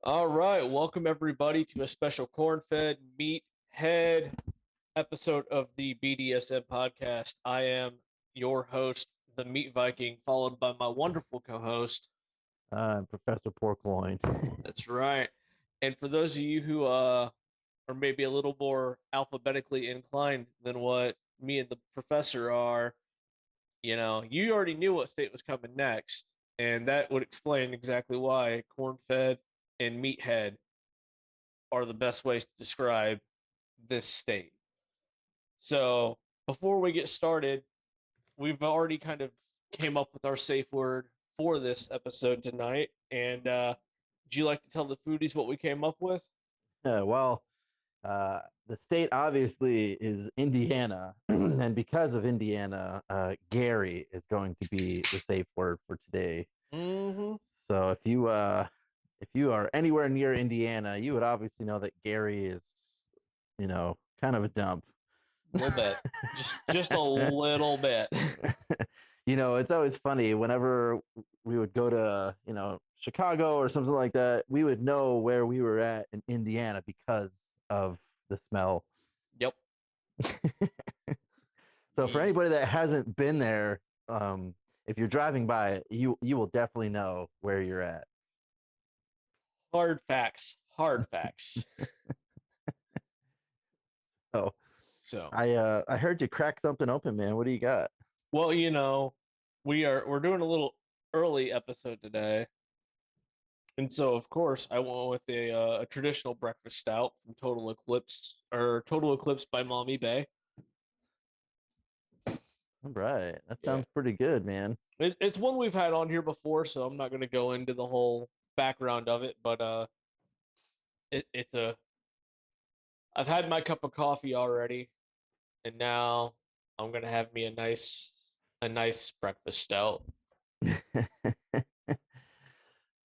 All right, welcome everybody to a special corn-fed meat head episode of the BDSM podcast. I am your host, the Meat Viking, followed by my wonderful co-host. Professor Porkloin. That's right. And for those of you who are maybe a little more alphabetically inclined than what me and the professor are, you already knew what state was coming next, and that would explain exactly why corn-fed and meathead are the best ways to describe this state. So before we get started, we've already kind of came up with our safe word for this episode tonight. And would you like to tell the foodies what we came up with? Well, the state obviously is Indiana, and because of Indiana, Gary is going to be the safe word for today. Mm-hmm. So if you are anywhere near Indiana, you would obviously know that Gary is, kind of a dump. A little bit, just a little bit. It's always funny whenever we would go to, Chicago or something like that, we would know where we were at in Indiana because of the smell. Yep. So for anybody that hasn't been there, if you're driving by it, you will definitely know where you're at. Hard facts. Hard facts. So So, I heard you crack something open, man. What do you got? well, we're doing a little early episode today. And so, of course, I went with a traditional breakfast stout from Total Eclipse by Mommy Bay. All right, that Yeah, sounds pretty good, man. it's one we've had on here before, so I'm not going to go into the whole background of it. But it's a I've had my cup of coffee already, and now I'm gonna have me a nice breakfast stout.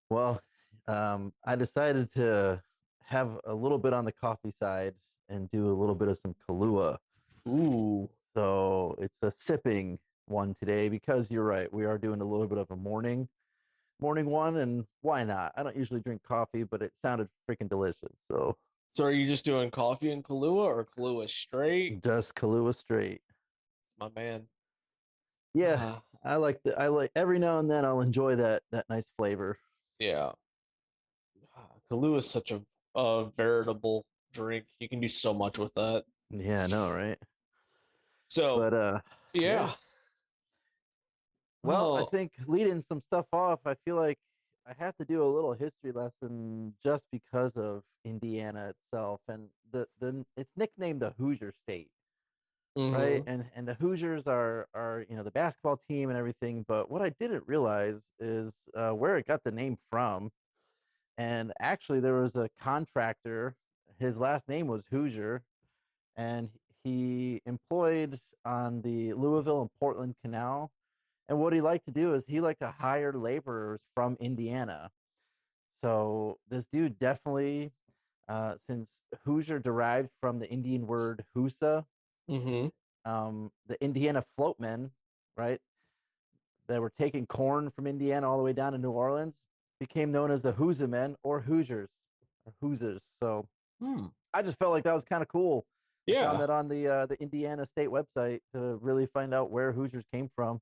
Well, I decided to have a little bit on the coffee side and do a little bit of some Kahlua. Ooh, So it's a sipping one today because you're right. We are doing a little bit of a morning one, and why not? I don't usually drink coffee, but it sounded freaking delicious. So so are you just doing coffee and Kahlua or Kahlua straight? just Kahlua straight. It's my man. Yeah, Ah, I like every now and then I'll enjoy that nice flavor. yeah. Kahlua is such a veritable drink. You can do so much with that. Yeah, I know, right? So But yeah. yeah. Well, I Oh, think leading some stuff off, I feel like I have to do a little history lesson just because of Indiana itself, and the it's nicknamed the Hoosier State, right? mm-hmm. And the Hoosiers are the basketball team and everything, but what I didn't realize is where it got the name from. And actually, there was a contractor. His last name was Hoosier, and he employed on the Louisville and Portland Canal. And what he liked to do is he liked to hire laborers from Indiana. So this dude definitely, since Hoosier derived from the Indian word Hoosa, Mm-hmm. the Indiana floatmen, right, that were taking corn from Indiana all the way down to New Orleans, became known as the Hoosa men or Hoosiers or Hoosiers. So Hmm. I just felt like that was kind of cool. I found Yeah. that on the Indiana State website to really find out where Hoosiers came from,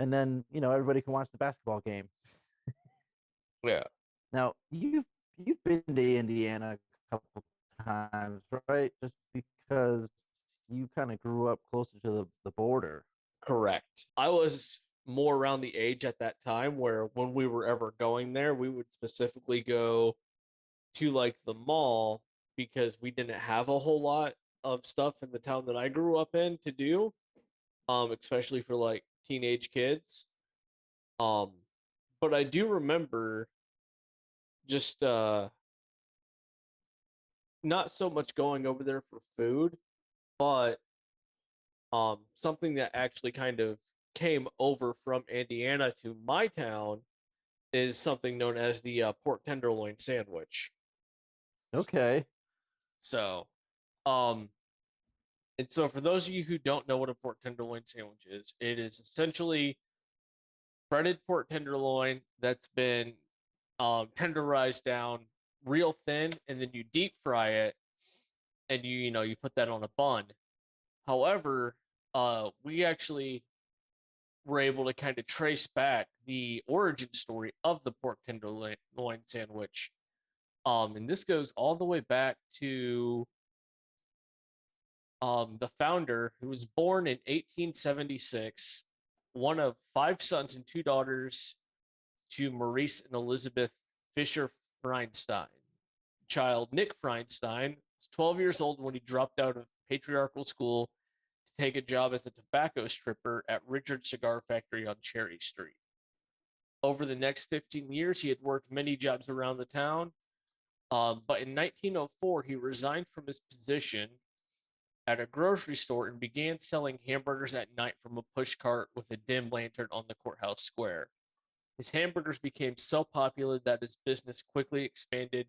and then everybody can watch the basketball game. Yeah. Now you've been to Indiana a couple times, right? Just because you kind of grew up closer to the border. Correct. I was more around the age at that time where when we were ever going there, we would specifically go to like the mall because we didn't have a whole lot of stuff in the town that I grew up in to do, especially for like teenage kids. Um, but I do remember just not so much going over there for food, but something that actually kind of came over from Indiana to my town is something known as the pork tenderloin sandwich. Okay. So, um, and so for those of you who don't know what a pork tenderloin sandwich is, it is essentially breaded pork tenderloin that's been tenderized down real thin, and then you deep fry it, and you put that on a bun. However, we actually were able to kind of trace back the origin story of the pork tenderloin sandwich. And this goes all the way back to the founder, who was born in 1876, one of five sons and two daughters to Maurice and Elizabeth Fisher Feinstein. Child Nick Feinstein was 12 years old when he dropped out of patriarchal school to take a job as a tobacco stripper at Richard's Cigar Factory on Cherry Street. Over the next 15 years, he had worked many jobs around the town, but in 1904, he resigned from his position at a grocery store and began selling hamburgers at night from a push cart with a dim lantern on the courthouse square. His hamburgers became so popular that his business quickly expanded.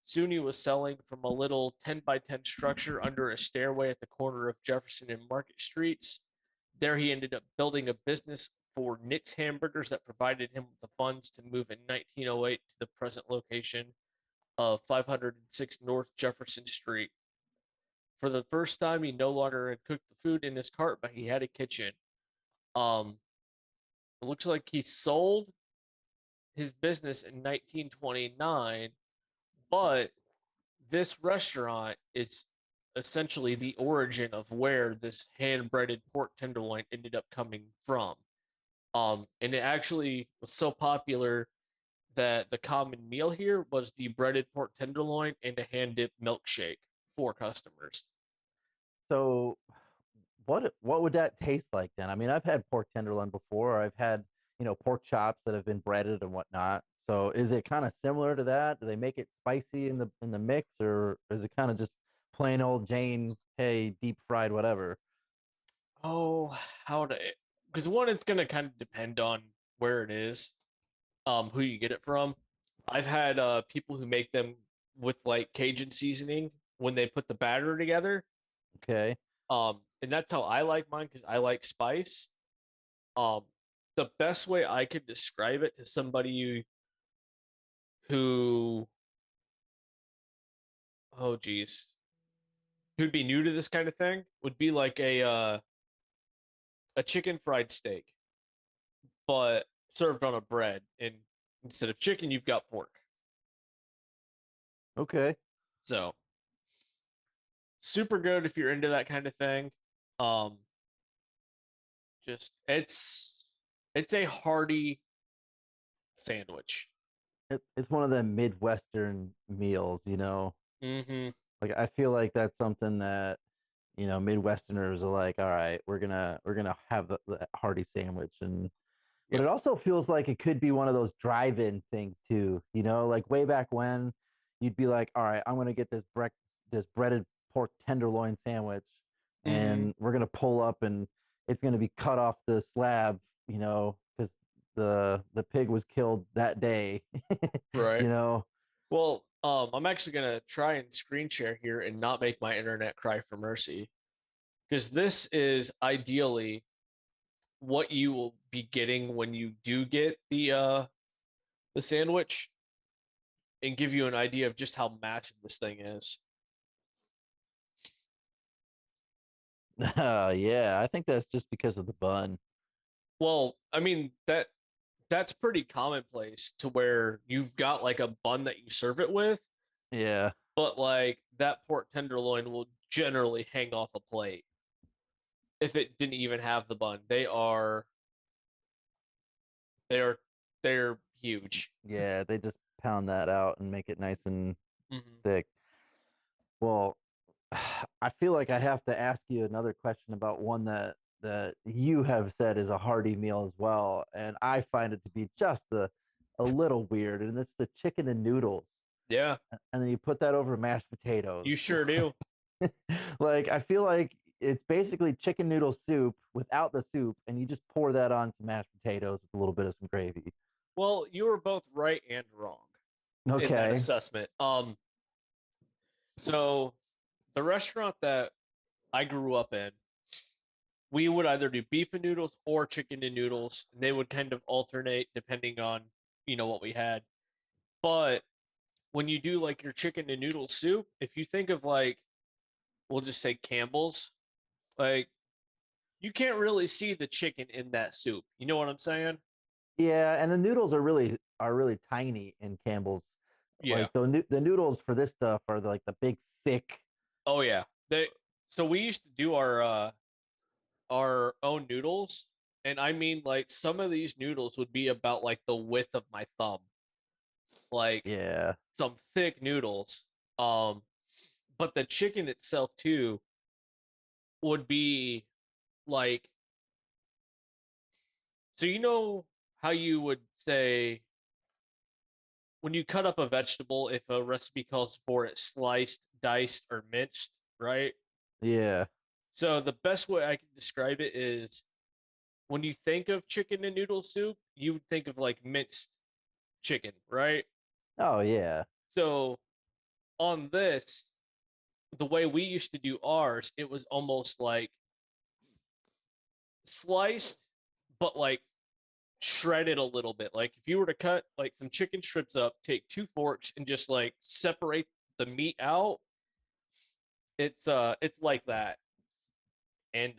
Soon he was selling from a little 10 by 10 structure under a stairway at the corner of Jefferson and Market Streets. There he ended up building a business for Nick's Hamburgers that provided him with the funds to move in 1908 to the present location of 506 North Jefferson Street. For the first time, he no longer had cooked the food in his cart, but he had a kitchen. Um, it looks like he sold his business in 1929, but this restaurant is essentially the origin of where this hand breaded pork tenderloin ended up coming from. And it actually was so popular that the common meal here was the breaded pork tenderloin and a hand dipped milkshake for customers. So what would that taste like then? I mean, I've had pork tenderloin before. I've had, pork chops that have been breaded and whatnot. So is it kind of similar to that? Do they make it spicy in the mix, or is it kind of just plain old Jane, hey, deep fried whatever? Oh, how to because one, it's gonna kind of depend on where it is, who you get it from. I've had people who make them with like Cajun seasoning when they put the batter together. Okay. And that's how I like mine because I like spice. Um, the best way I could describe it to somebody who, oh geez, who'd be new to this kind of thing would be like a chicken fried steak, but served on a bread. And instead of chicken, you've got pork. Okay. So super good if you're into that kind of thing. Um, just it's a hearty sandwich. It's one of the Midwestern meals, Mm-hmm. Like I feel like that's something that, Midwesterners are like, all right, we're gonna have the hearty sandwich. And but Yep. it also feels like it could be one of those drive-in things too, like way back when you'd be like, all right, I'm gonna get this breaded pork tenderloin sandwich, Mm-hmm. and we're gonna pull up and it's gonna be cut off the slab, because the pig was killed that day, Right. you know. Well, I'm actually gonna try and screen share here and not make my internet cry for mercy because this is ideally what you will be getting when you do get the sandwich and give you an idea of just how massive this thing is. Yeah, I think that's just because of the bun. Well, I mean that's pretty commonplace to where you've got like a bun that you serve it with, Yeah. but like that pork tenderloin will generally hang off a plate if it didn't even have the bun. They are they're huge. Yeah, they just pound that out and make it nice and Mm-hmm. thick. Well, I feel like I have to ask you another question about one that you have said is a hearty meal as well, and I find it to be just a little weird, and it's the chicken and noodles, Yeah, and then you put that over mashed potatoes. you sure do. Like I feel like it's basically chicken noodle soup without the soup, and you just pour that on some mashed potatoes with a little bit of some gravy. Well, you were both right and wrong in that Okay. assessment. So the restaurant that I grew up in, we would either do beef and noodles or chicken and noodles, and they would kind of alternate depending on what we had. But when you do like your chicken and noodle soup, if you think of like, we'll just say Campbell's, like you can't really see the chicken in that soup. You know what I'm saying? Yeah, and the noodles are really tiny in Campbell's. Yeah. Like the noodles for this stuff are like the big thick. Oh yeah. They so we used to do our own noodles, and I mean like some of these noodles would be about like the width of my thumb. Like Yeah. some thick noodles. Um but the chicken itself too would be like, so you know how you would say when you cut up a vegetable, if a recipe calls for it sliced, diced, or minced, right? Yeah. So the best way I can describe it is when you think of chicken and noodle soup, you would think of like minced chicken, right? Oh yeah. So on this, the way we used to do ours, it was almost like sliced, but like shredded a little bit. Like if you were to cut like some chicken strips up, take two forks and just like separate the meat out, it's like that. And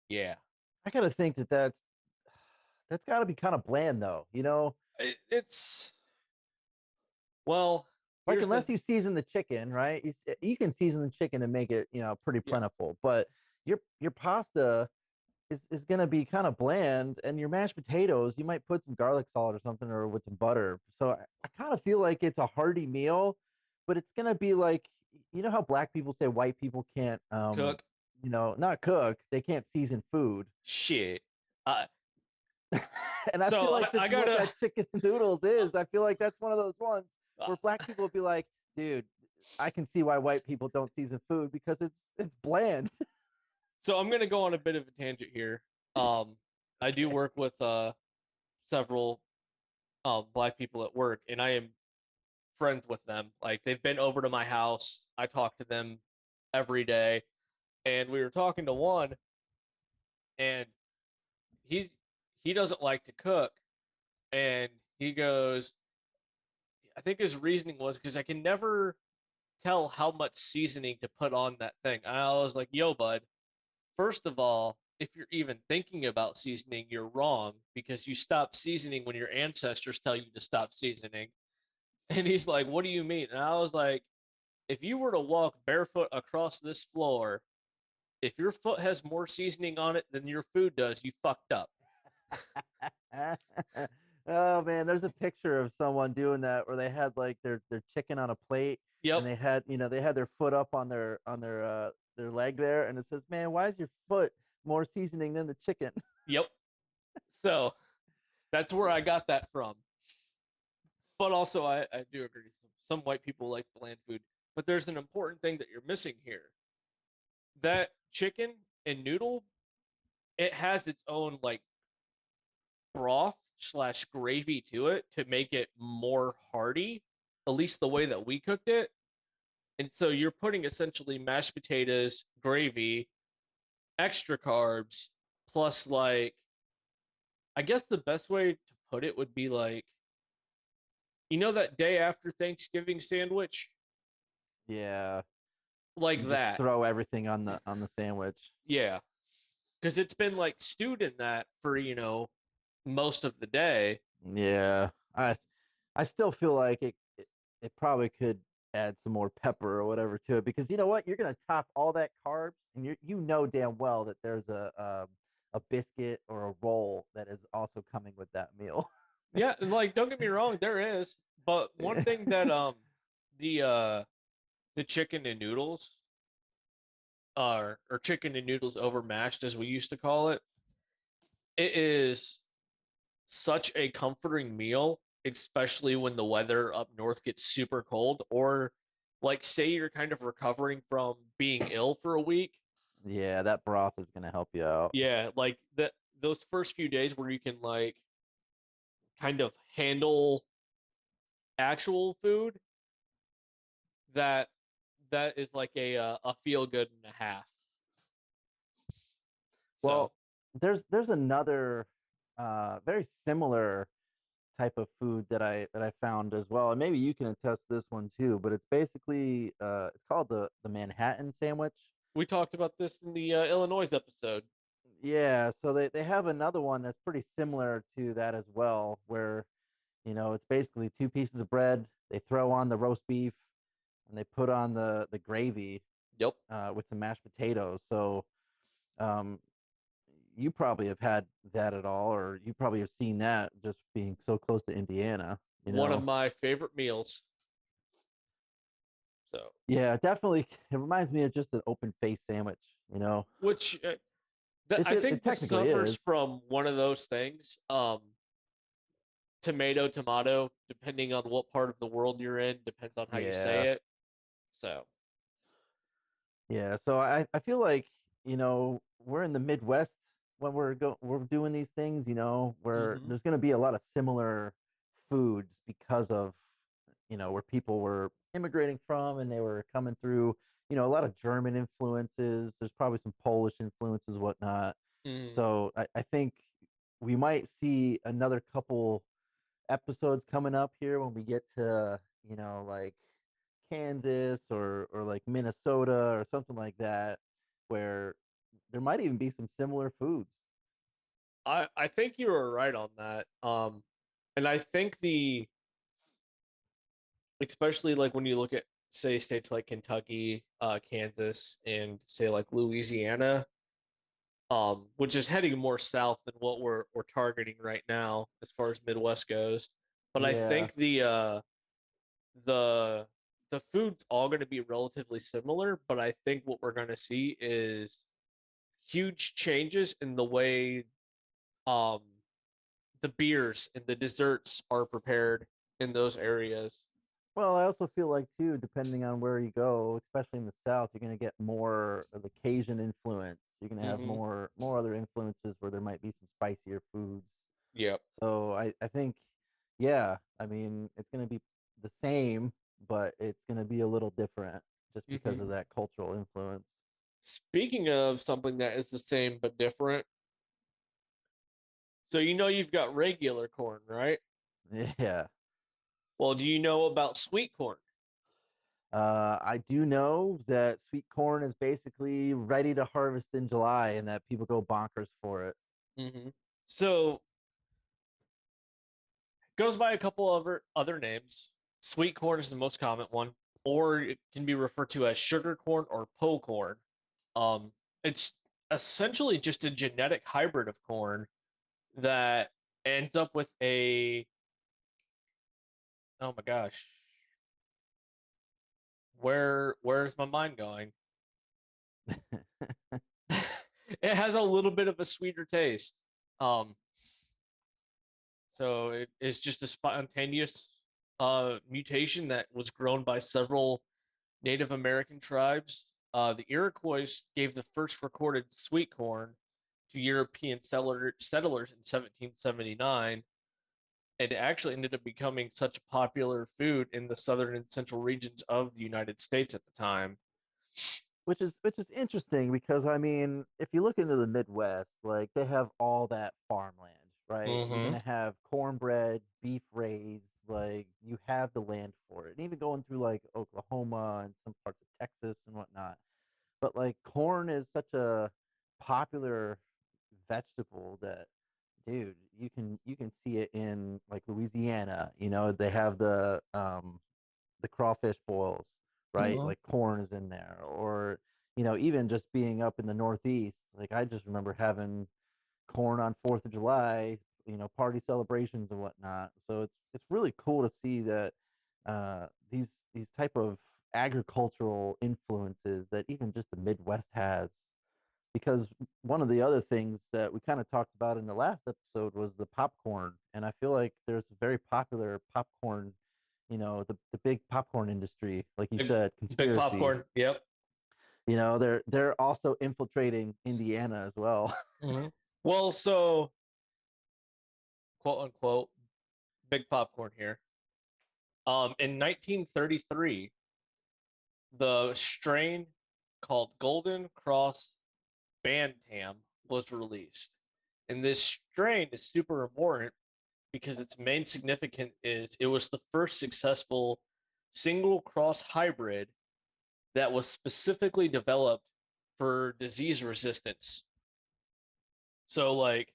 yeah. I gotta think that that's got to be kind of bland though. It's well, Like here's unless the you season the chicken, right? You can season the chicken and make it pretty yeah. plentiful, but your pasta is gonna be kind of bland, and your mashed potatoes you might put some garlic salt or something or with some butter. So I kind of feel like it's a hearty meal, but it's gonna be like how black people say white people can't Cook not cook, they can't season food. shit. Uh And I feel so like this I is what gotta that chicken noodles is. I feel like that's one of those ones uh, where black people would be like, dude, I can see why white people don't season food because it's bland. so I'm gonna go on a bit of a tangent here. I do Okay. work with several black people at work, and I am friends with them. Like they've been over to my house. I talk to them every day, and we were talking to one, and he he doesn't like to cook, and he goes, I think his reasoning was because I can never tell how much seasoning to put on that thing. And I was like, yo, bud, first of all, if you're even thinking about seasoning, you're wrong because you stop seasoning when your ancestors tell you to stop seasoning. And he's like, what do you mean? And I was like, if you were to walk barefoot across this floor, if your foot has more seasoning on it than your food does, you fucked up. Oh man, there's a picture of someone doing that where they had like their chicken on a plate, Yep. and they had their foot up on their leg there, and it says, "Man, why is your foot more seasoning than the chicken?" Yep. So that's where I got that from. But also, I do agree. Some white people like bland food. But there's an important thing that you're missing here. That chicken and noodle, it has its own like broth slash gravy to it to make it more hearty, at least the way that we cooked it. And so you're putting essentially mashed potatoes, gravy, extra carbs, plus like, I guess the best way to put it would be like, you know, that day after Thanksgiving sandwich? Yeah, Like you just that. throw everything on the sandwich. Yeah. Because it's been like stewed in that for, most of the day. Yeah, I still feel like it probably could add some more pepper or whatever to it because you know what, you're gonna top all that carbs, and you know damn well that there's a biscuit or a roll that is also coming with that meal. Yeah, and like don't get me wrong, there is. But one thing that the uh the chicken and noodles or chicken and noodles over mashed as we used to call it, it is such a comforting meal, especially when the weather up north gets super cold, or like say you're kind of recovering from being ill for a week. Yeah, that broth is gonna help you out. Yeah, like that those first few days where you can like kind of handle actual food, that that is like a feel good and a half. So Well, there's another very similar type of food that I found as well, and maybe you can attest this one too. But it's basically it's called the Manhattan sandwich. We talked about this in the Illinois episode. Yeah, so they have another one that's pretty similar to that as well, where it's basically two pieces of bread. They throw on the roast beef, and they put on the gravy Yep. with some mashed potatoes. So um, you probably have had that at all, or you probably have seen that just being so close to Indiana. You One of know, my favorite meals. So, yeah, definitely. It reminds me of just an open face sandwich. which It's I it think this technically suffers is. from one of those things. Tomato, tomato, depending on what part of the world you're in, depends on how you Yeah, say it. So, yeah. So I feel like we're in the Midwest when we're doing these things. Where hmm there's going to be a lot of similar foods because of where people were immigrating from and they were coming through. A lot of German influences. There's probably some Polish influences, whatnot. hmm So I think we might see another couple episodes coming up here when we get to like Kansas or like Minnesota or something like that, where there might even be some similar foods. I think you were right on that. And I think especially like when you look at say states like Kentucky, Kansas, and say like Louisiana, which is heading more south than what we're targeting right now as far as Midwest goes. But I Yeah. think the the food's all going to be relatively similar, but I think what we're going to see is huge changes in the way um the beers and the desserts are prepared in those areas. Well, I also feel like too, depending on where you go, especially in the South, you're gonna get more of the Cajun influence. You're gonna have Mm-hmm. more other influences where there might be some spicier foods. Yep. So I think, yeah, I mean, it's gonna be the same, but it's gonna be a little different just because Mm-hmm. of that cultural influence. Speaking of something that is the same but different, so you know you've got regular corn, right? Yeah. Well, do you know about sweet corn? I do know that sweet corn is basically ready to harvest in July and that people go bonkers for it. Mm-hmm. So goes by a couple of other names. Sweet corn is the most common one, or it can be referred to as sugar corn or po corn. It's essentially just a genetic hybrid of corn that ends up with a oh my gosh, where's my mind going? It has a little bit of a sweeter taste. Um, so it is just a spontaneous mutation that was grown by several Native American tribes. The Iroquois gave the first recorded sweet corn to European settlers in 1779, and it actually ended up becoming such a popular food in the southern and central regions of the United States at the time. Which is interesting because I mean, if you look into the Midwest, like they have all that farmland, right? You're Mm-hmm. gonna have cornbread, beef raised, like you have the land for it. And even going through like Oklahoma and some parts of Texas and whatnot. But like corn is such a popular vegetable that dude, you can see it in like Louisiana. They have the crawfish boils, right? Mm-hmm. Like corn is in there, or even just being up in the Northeast. Like I just remember having corn on Fourth of July, party celebrations and whatnot. So it's really cool to see that these type of agricultural influences that even just the Midwest has. Because one of the other things that we kind of talked about in the last episode was the popcorn, and I feel like there's a very popular popcorn, the big popcorn industry, like you Big, said, big conspiracy. popcorn. Yep. They're also infiltrating Indiana as well. Mm-hmm. Well, so quote unquote big popcorn here. In 1933, the strain called Golden Cross Bantam was released. And this strain is super important because its main significance is it was the first successful single cross hybrid that was specifically developed for disease resistance. So, like,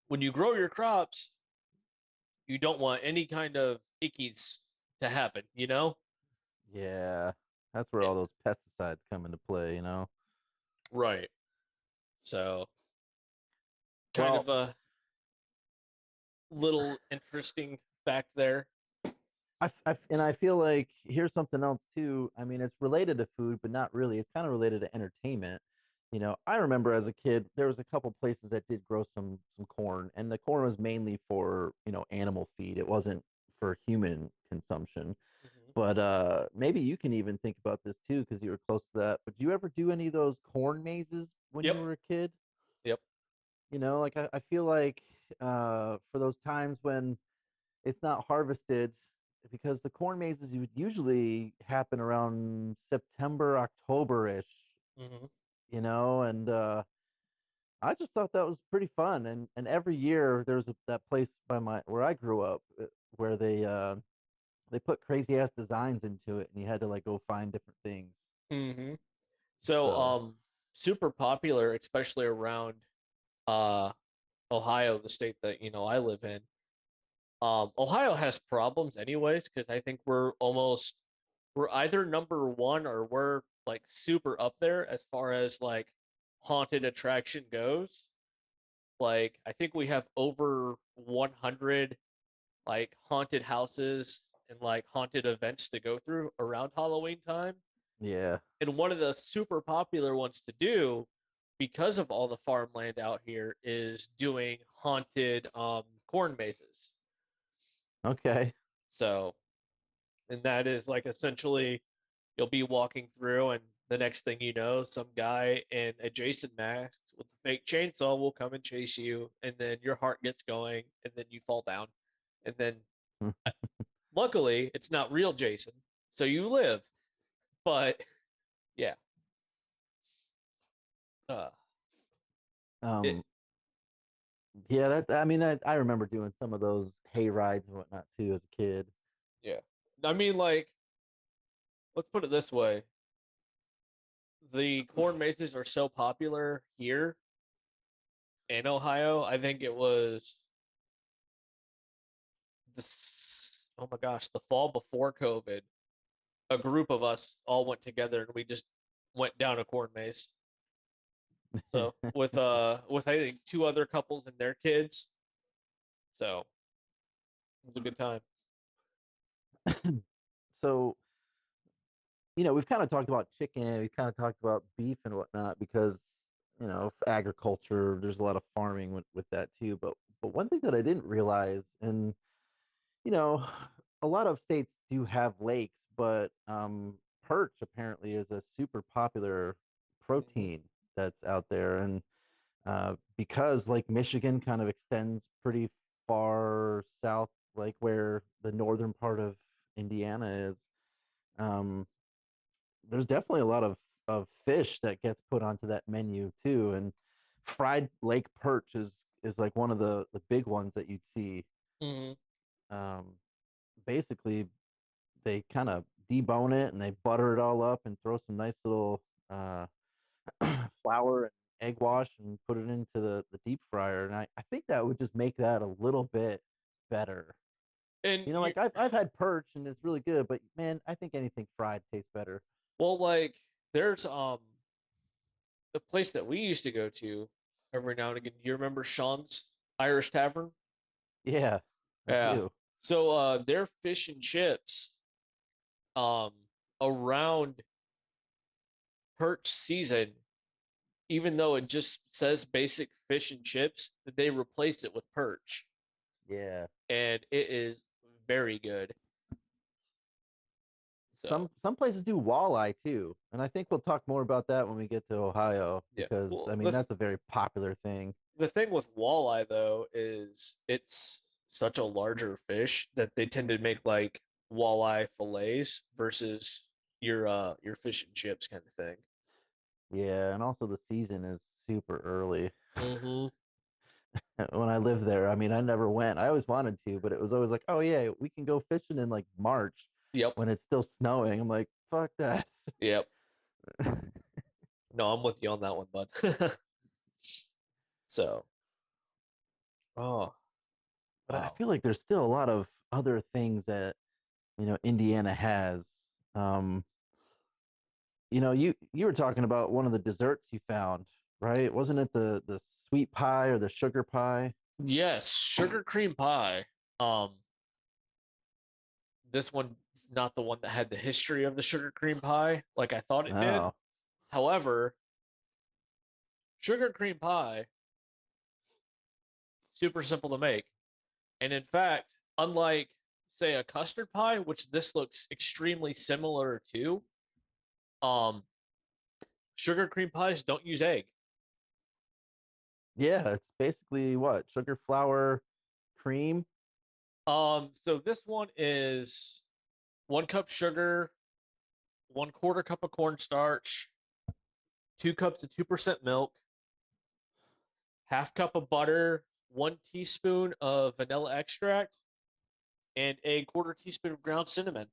when you grow your crops, you don't want any kind of ickies to happen, you know? Yeah, that's where Eh, all those pesticides come into play, you know? Right. So, kind Well, of a little interesting fact there. and I feel like here's something else too. I mean, it's related to food, but not really. It's kind of related to entertainment. You know, I remember as a kid, there was a couple places that did grow some corn, and the corn was mainly for, animal feed. It wasn't for human consumption. Mhm. But maybe you can even think about this too, because you were close to that. But do you ever do any of those corn mazes when you Yep. were a kid? Yep. Like I feel like for those times when it's not harvested, because the corn mazes would usually happen around September, October-ish, Hmm. and I just thought that was pretty fun. And every year there's that place by my where I grew up, where they put crazy ass designs into it, and you had to like go find different things. Hmm. So, So super popular, especially around uh Ohio, the state that I live in. Ohio has problems anyways, because I think we're either number one or we're like super up there as far as like haunted attraction goes. Like I think we have over 100 like haunted houses and like haunted events to go through around Halloween time. yeah, And one of the super popular ones to do because of all the farmland out here is doing haunted corn mazes. okay. So, and that is like essentially you'll be walking through, and the next thing you know, some guy in a Jason mask with a fake chainsaw will come and chase you, and then your heart gets going, and then you fall down. And then luckily, it's not real Jason, so you live. But yeah, uh, it um, yeah, that I mean, I remember doing some of those hay rides and whatnot too as a kid. yeah. I mean, like, let's put it this way: the corn mazes are so popular here in Ohio. I think it was this. Oh my gosh, the fall before COVID, a group of us all went together and we just went down a corn maze. So with I think two other couples and their kids. So it was a good time. So, we've kind of talked about chicken, we've kind of talked about beef and whatnot because, agriculture, there's a lot of farming with that too. But one thing that I didn't realize, and you know, a lot of states do have lakes, but perch apparently is a super popular Mm-hmm. protein that's out there. And because Lake Michigan kind of extends pretty far south, like where the northern part of Indiana is, um, there's definitely a lot of fish that gets put onto that menu too. And fried lake perch is like one of the big ones that you'd see. Mm-hmm. Um, Basically, they kind of debone it and they butter it all up and throw some nice little uh, flour and egg wash and put it into the deep fryer. And I think that would just make that a little bit better. And you Like I've had perch and it's really good, but man, I think anything fried tastes better. well like there's the place that we used to go to every now and again. Do you remember Sean's Irish Tavern? Yeah, I Yeah. do. So their fish and chips um around perch season, even though it just says basic fish and chips, they replace it with perch, Yeah. and it is very good. So Some places do walleye too, and I think we'll talk more about that when we get to Ohio yeah. because I Well, mean that's a very popular thing. the thing with walleye though is it's such a larger fish that they tend to make like walleye fillets versus your fish and chips kind of thing. Yeah, and also the season is super early. Mm-hmm. when I lived there. I mean, I never went. I always wanted to, but it was always like, oh yeah, we can go fishing in like March Yep. when it's still snowing. I'm like, fuck that. Yep. No, I'm with you on that one, bud. So, oh, But I wow. feel like there's still a lot of other things that Indiana has. Um, you were talking about one of the desserts you found, right? Wasn't it the sweet pie or the sugar pie? Yes, sugar cream pie. Um, this one is not the one that had the history of the sugar cream pie like I thought it did. Oh, However, sugar cream pie, super simple to make. And in fact, unlike say a custard pie, which this looks extremely similar to, um, sugar cream pies don't use egg. yeah, it's basically what? Sugar, flour, cream? So this one is 1 cup sugar, 1/4 cup of cornstarch, 2 cups of 2% milk, half cup of butter, 1 teaspoon of vanilla extract, and a quarter teaspoon of ground cinnamon.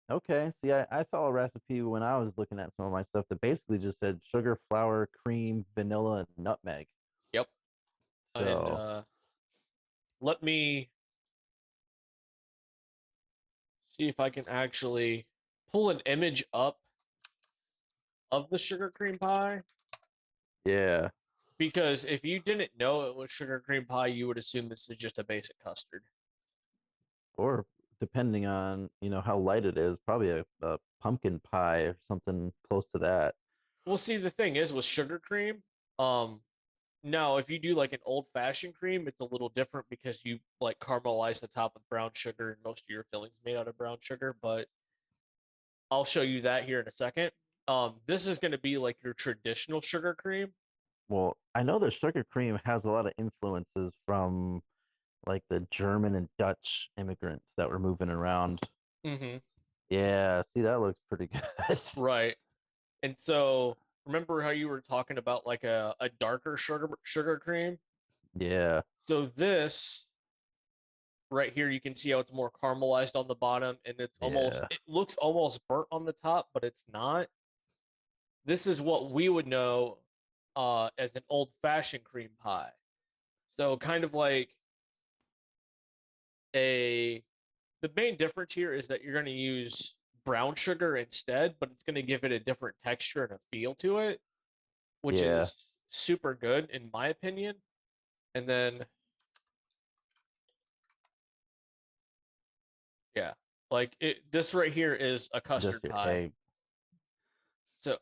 Okay. See, I saw a recipe when I was looking at some of my stuff that basically just said sugar, flour, cream, vanilla, and nutmeg. Yep. And So let me see if I can actually pull an image up of the sugar cream pie. yeah, Because if you didn't know it was sugar cream pie, you would assume this is just a basic custard. or depending on how light it is, probably a pumpkin pie or something close to that. Well, see, the thing is with sugar cream, um, now if you do like an old fashioned cream, it's a little different because you like caramelize the top with brown sugar and most of your fillings made out of brown sugar, but I'll show you that here in a second. This is going to be like your traditional sugar cream. Well, I know that sugar cream has a lot of influences from like the German and Dutch immigrants that were moving around. Mm-hmm. Yeah, see, that looks pretty good. Right. And so remember how you were talking about like a darker sugar cream? Yeah, So this right here, you can see how it's more caramelized on the bottom, and yeah, it looks almost burnt on the top, but it's not. This is what we would know as an old fashioned cream pie. So kind of like a the main difference here is that you're going to use brown sugar instead, but it's going to give it a different texture and a feel to it, which yeah. is super good in my opinion. And then yeah, like this right here is a Just custard your pie. egg. So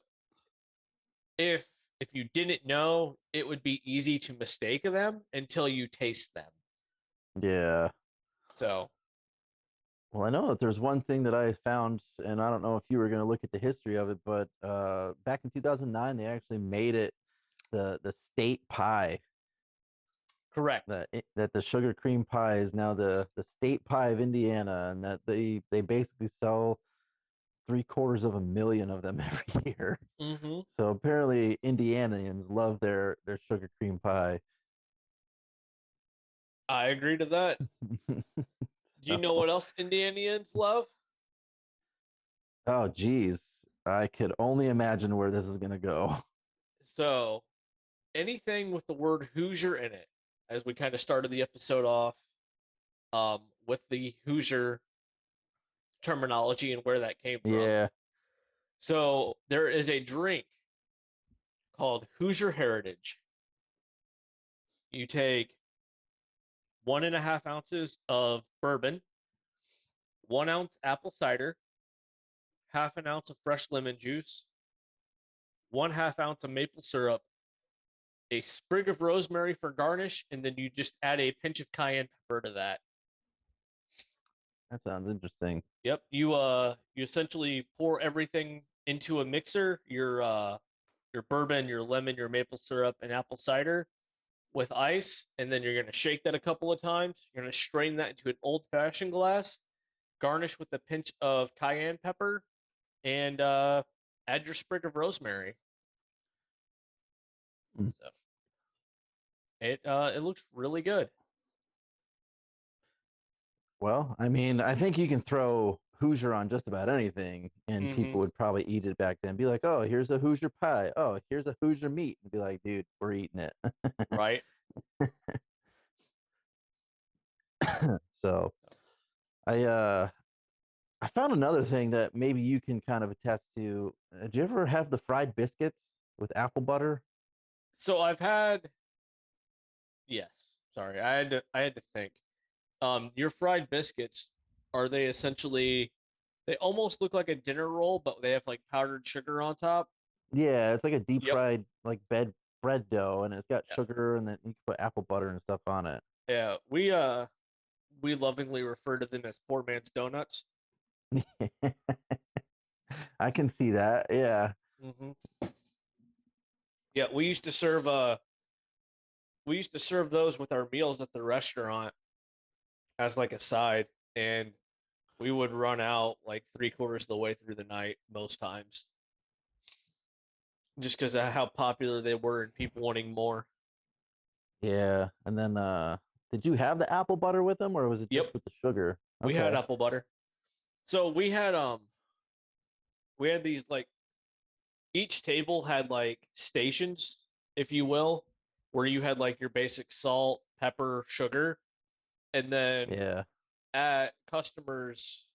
if if you didn't know, it would be easy to mistake them until you taste them. Yeah. So, Well, I know that there's one thing that I found, and I don't know if you were going to look at the history of it, but back in 2009, they actually made it the state pie. correct. That the sugar cream pie is now the state pie of Indiana, and that they basically sell 750,000 of them every year. Mm-hmm. So apparently, Indianians love their sugar cream pie. I agree to that. Do you know So, what else Indianians love? oh geez, I could only imagine where this is gonna go. So, anything with the word Hoosier in it, as we kind of started the episode off with the Hoosier terminology and where that came from. Yeah, So, there is a drink called Hoosier Heritage. You take 1.5 ounces of bourbon, 1 ounce apple cider, half an ounce of fresh lemon juice, 1/2 ounce of maple syrup, a sprig of rosemary for garnish, and then you just add a pinch of cayenne pepper to that. that sounds interesting. Yep, you essentially pour everything into a mixer, your bourbon, your lemon, your maple syrup, and apple cider with ice, and then you're gonna shake that a couple of times. You're gonna strain that into an old fashioned glass, garnish with a pinch of cayenne pepper, and add your sprig of rosemary. Mm. So It looks really good. Well, I mean, I think you can throw Hoosier on just about anything, and Hmm. people would probably eat it back then. Be like, "Oh, here's a Hoosier pie. Oh, here's a Hoosier meat," and be like, "Dude, we're eating it." Right. So I I found another thing that maybe you can kind of attest to. Did you ever have the fried biscuits with apple butter? So I've had yes. Sorry, I had to think. Your fried biscuits, are they essentially, they almost look like a dinner roll, but they have like powdered sugar on top? Yeah, it's like a deep Yep. fried like bread dough, and it's got Yeah. sugar, and then you can put apple butter and stuff on it. Yeah. We lovingly refer to them as poor man's donuts. I can see that. Yeah, Hmm. Yeah, we used to serve those with our meals at the restaurant as like a side, and we would run out like three-quarters of the way through the night most times, just because of how popular they were and people wanting more. yeah. And then, did you have the apple butter with them, or was it just Yep, with the sugar? we had Okay. apple butter. So we had these like, each table had like stations, if you will, where you had like your basic salt, pepper, sugar, and then Yeah. at customers,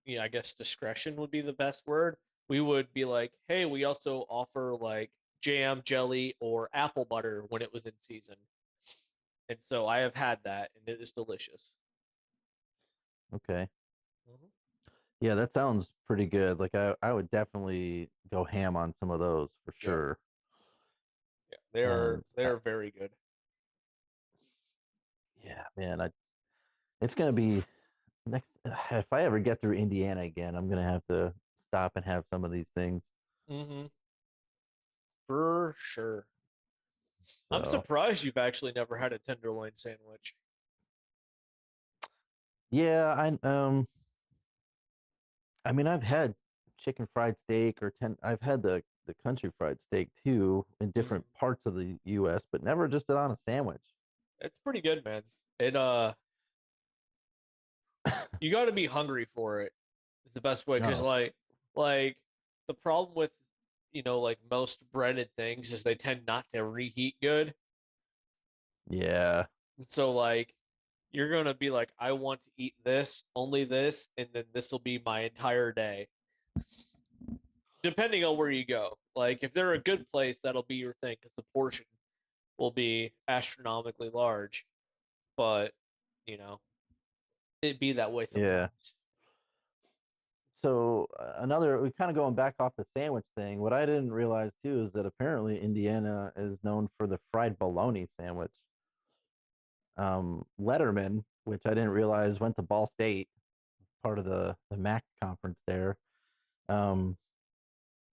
I guess discretion would be the best word. We would be like, hey, we also offer like jam, jelly, or apple butter when it was in season. And so I have had that, and it is delicious. Okay. Hmm. Yeah, that sounds pretty good. Like I would definitely go ham on some of those for Yep. sure. Yeah, they are And they are very good. yeah, man, it's gonna be next. If I ever get through Indiana again, I'm gonna have to stop and have some of these things. Hmm. For sure. I'm So surprised you've actually never had a tenderloin sandwich. yeah, I mean, I've had chicken fried steak I've had the country fried steak too in Hmm. different parts of the U.S., but never just on a sandwich. It's pretty good, man. It you got to be hungry for it. Is the best way, because Oh, like the problem with like most breaded things is they tend not to reheat good. yeah, And so like you're gonna be like, I want to eat this, only this, and then this will be my entire day. Depending on where you go. Like if they're a good place, that'll be your thing because the portion will be astronomically large. But you know, it be that way yeah. sometimes. So another, we kind of going back off the sandwich thing. What I didn't realize too is that apparently Indiana is known for the fried bologna sandwich. Letterman, which I didn't realize went to Ball State, part of the MAC conference there. Um,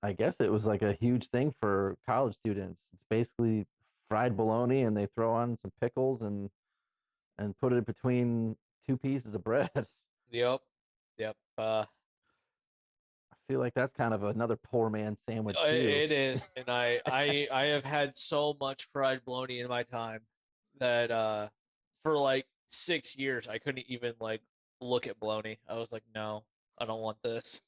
I guess it was like a huge thing for college students. It's basically fried bologna, and they throw on some pickles and put it between two pieces of bread. I Yep. Yep. feel like that's kind of another poor man sandwich too. It is, and I have had so much fried bologna in my time that for like 6 years I couldn't even like look at bologna. I was like, no, I don't want this.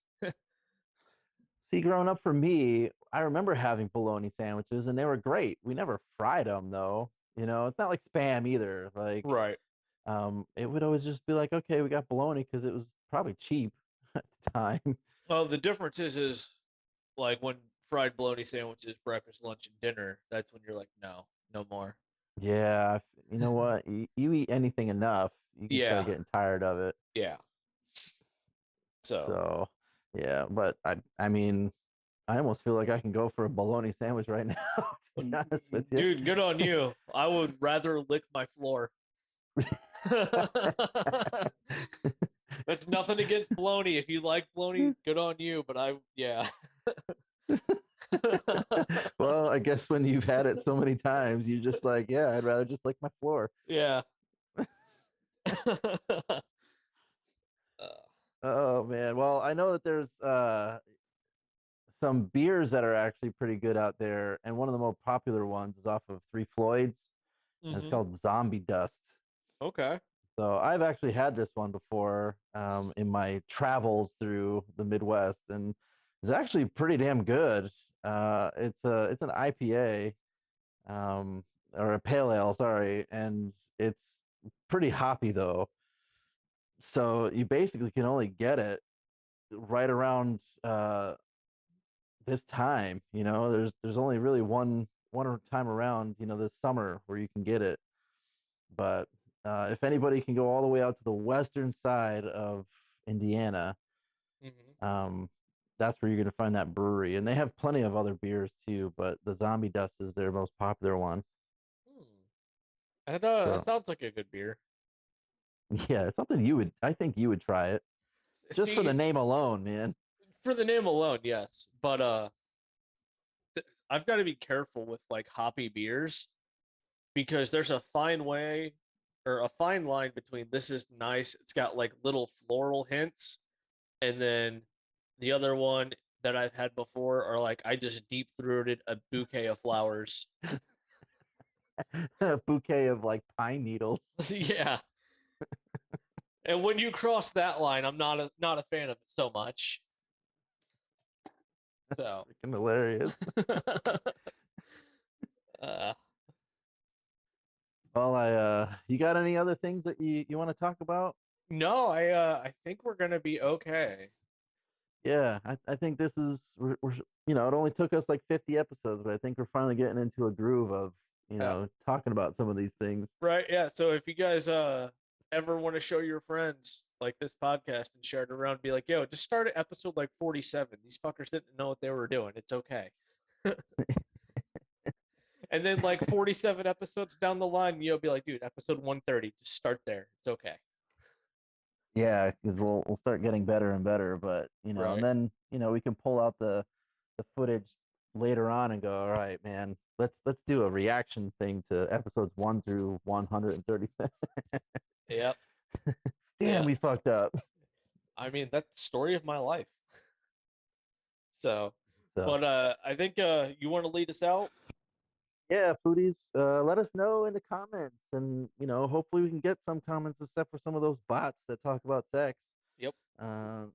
See, growing up for me, I remember having bologna sandwiches and they were great. We never fried them though. It's not like spam either. Like, Right. it would always just be like, okay, we got bologna because it was probably cheap at the time. Well, the difference is like when fried bologna sandwiches, breakfast, lunch, and dinner. That's when you're like, no, no more. Yeah, you know what? You eat anything enough, you can start Yeah, getting tired of it. yeah. So, So, yeah, but I mean, I almost feel like I can go for a bologna sandwich right now, to be honest with you. dude, good on you. I would rather lick my floor. That's nothing against bologna. If you like bologna, good on you. But yeah. Well, I guess when you've had it so many times, you're just like, yeah, I'd rather just lick my floor. Yeah. Oh man. Well, I know that there's some beers that are actually pretty good out there, and one of the more popular ones is off of Three Floyds. and it's Mm-hmm. called Zombie Dust. Okay. So I've actually had this one before in my travels through the Midwest, and it's actually pretty damn good. It's an IPA, um, or a pale ale, sorry, and it's pretty hoppy though. So you basically can only get it right around this time. There's only really one time around, this summer where you can get it. But if anybody can go all the way out to the western side of Indiana, Mm-hmm. um, that's where you're going to find that brewery. And they have plenty of other beers too, but the Zombie Dust is their most popular one. Hmm. That So sounds like a good beer. yeah, it's something I think you would try it just for the See, name alone, man. for the name alone, yes, but I've got to be careful with like hoppy beers because there's a fine way or a fine line between this is nice, it's got like little floral hints, and then the other one that I've had before are like I just deep throated a bouquet of flowers. A bouquet of like pine needles. Yeah. And when you cross that line, I'm not a fan of it so much. So Freaking hilarious. uh Well, you got any other things that you want to talk about? no, I think we're gonna be okay. Yeah, I think this is we're it only took us like 50 episodes, but I think we're finally getting into a groove of Yeah. talking about some of these things. Right, yeah. So if you guys ever want to show your friends like this podcast and share it around, be like, yo, just start at episode like 47. These fuckers didn't know what they were doing. It's okay. And then like 47 episodes down the line, you'll be like, dude, episode 130, just start there. It's okay. Yeah, because we'll start getting better and better, but and Right. then we can pull out the footage later on and go, all right, man, let's do a reaction thing to episodes 1 through 130. Yep. Damn, Yeah. we fucked up. I mean, that's the story of my life. So, So but I think you want to lead us out? yeah, foodies, let us know in the comments, and hopefully we can get some comments except for some of those bots that talk about sex. Yep. uh,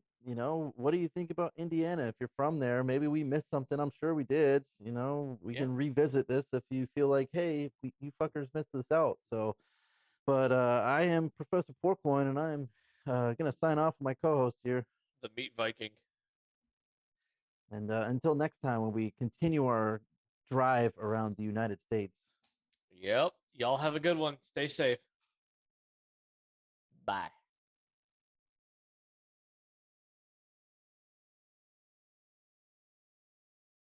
what do you think about Indiana? If you're from there, maybe we missed something. I'm sure we did. We Yeah. can revisit this if you feel like, hey, you fuckers missed this out. So but I am Professor Porkloin, and I'm gonna sign off with my co-host here. The meat Viking. And until next time, when we continue our drive around the United States. Yep. Y'all have a good one. Stay safe. Bye.